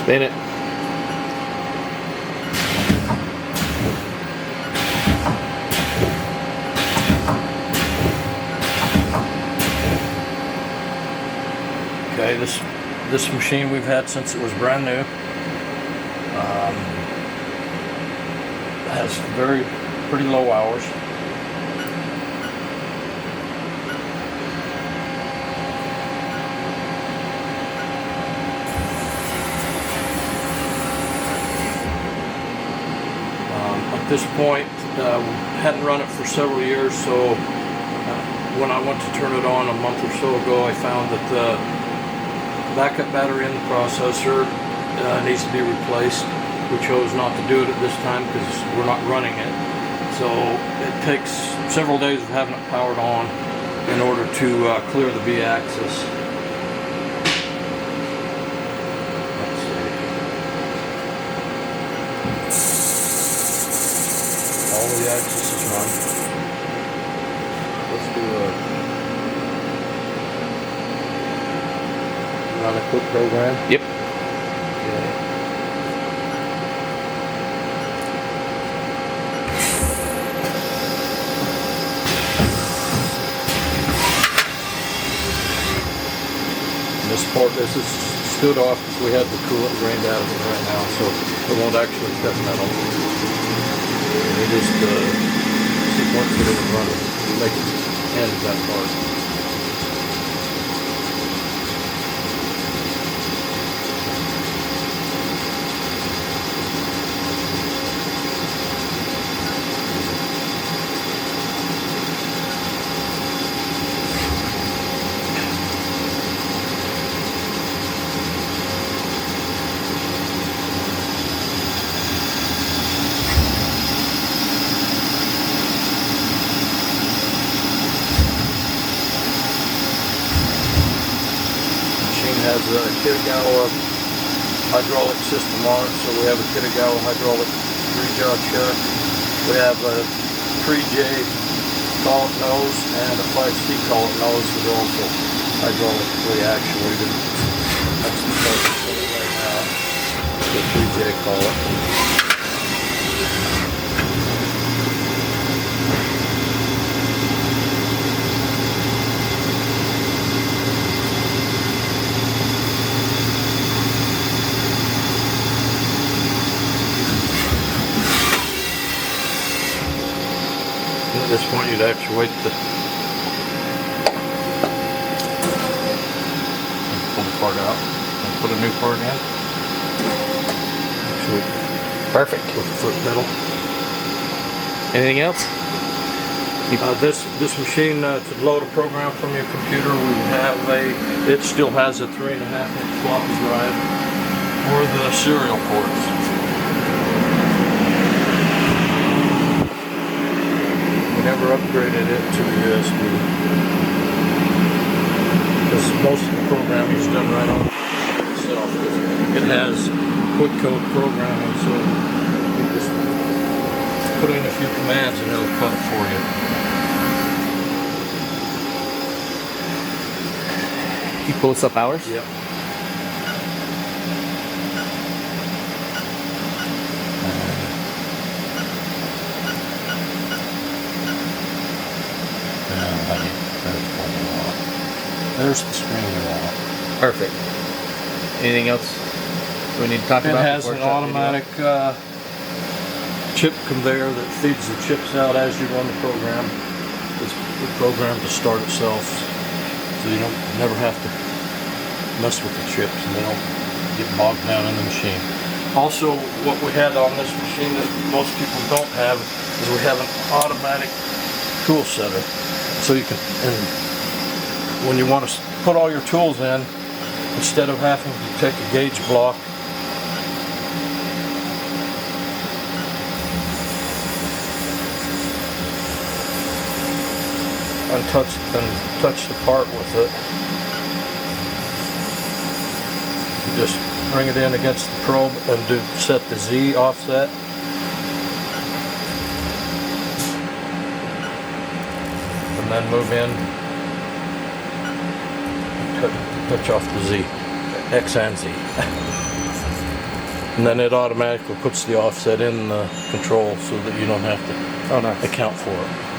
Spin it. Okay, this machine we've had since it was brand new. Has pretty low hours. At this point, hadn't run it for several years, so when I went to turn it on a month or so ago, I found that the backup battery in the processor needs to be replaced. We chose not to do it at this time because we're not running it. So it takes several days of having it powered on in order to clear the B axis. All the axis is run. Let's do run a quick program. Yep. Okay. This is stood off because we have the coolant drained out of it right now, so it won't actually cut metal. It is the sequence that it would run to make it end that part. Has a Kitagawa hydraulic system on it, so we have a Kitagawa hydraulic 3-jaw chuck. We have a 3J collet nose and a 5C collet nose that are also hydraulically actuated. That's the part that's in it right now, the 3J collet. At this point, you'd actuate the pull the part out and put a new part in. Actually, Perfect. with the foot pedal. Anything else? This machine to load a program from your computer, we have it still has a 3.5-inch floppy drive for the serial ports. Never upgraded it to USB because most of the programming is done right on itself. It has quick code programming, so you just put in a few commands and it'll cut it for you. You pull this up hours? Yep. There's the screen you're on. Perfect. Anything else we need to talk about? It has an automatic chip conveyor that feeds the chips out as you run the program. It's programmed to start itself, so you never have to mess with the chips and they don't get bogged down in the machine. Also, what we had on this machine that most people don't have is we have an automatic tool setter. So you can, and when you want to put all your tools in, instead of having to take a gauge block and touch the part with it, you just bring it in against the probe and set the Z offset. And then move in, touch off the Z, X and Z. And then it automatically puts the offset in the control so that you don't have to Oh, nice. account for it.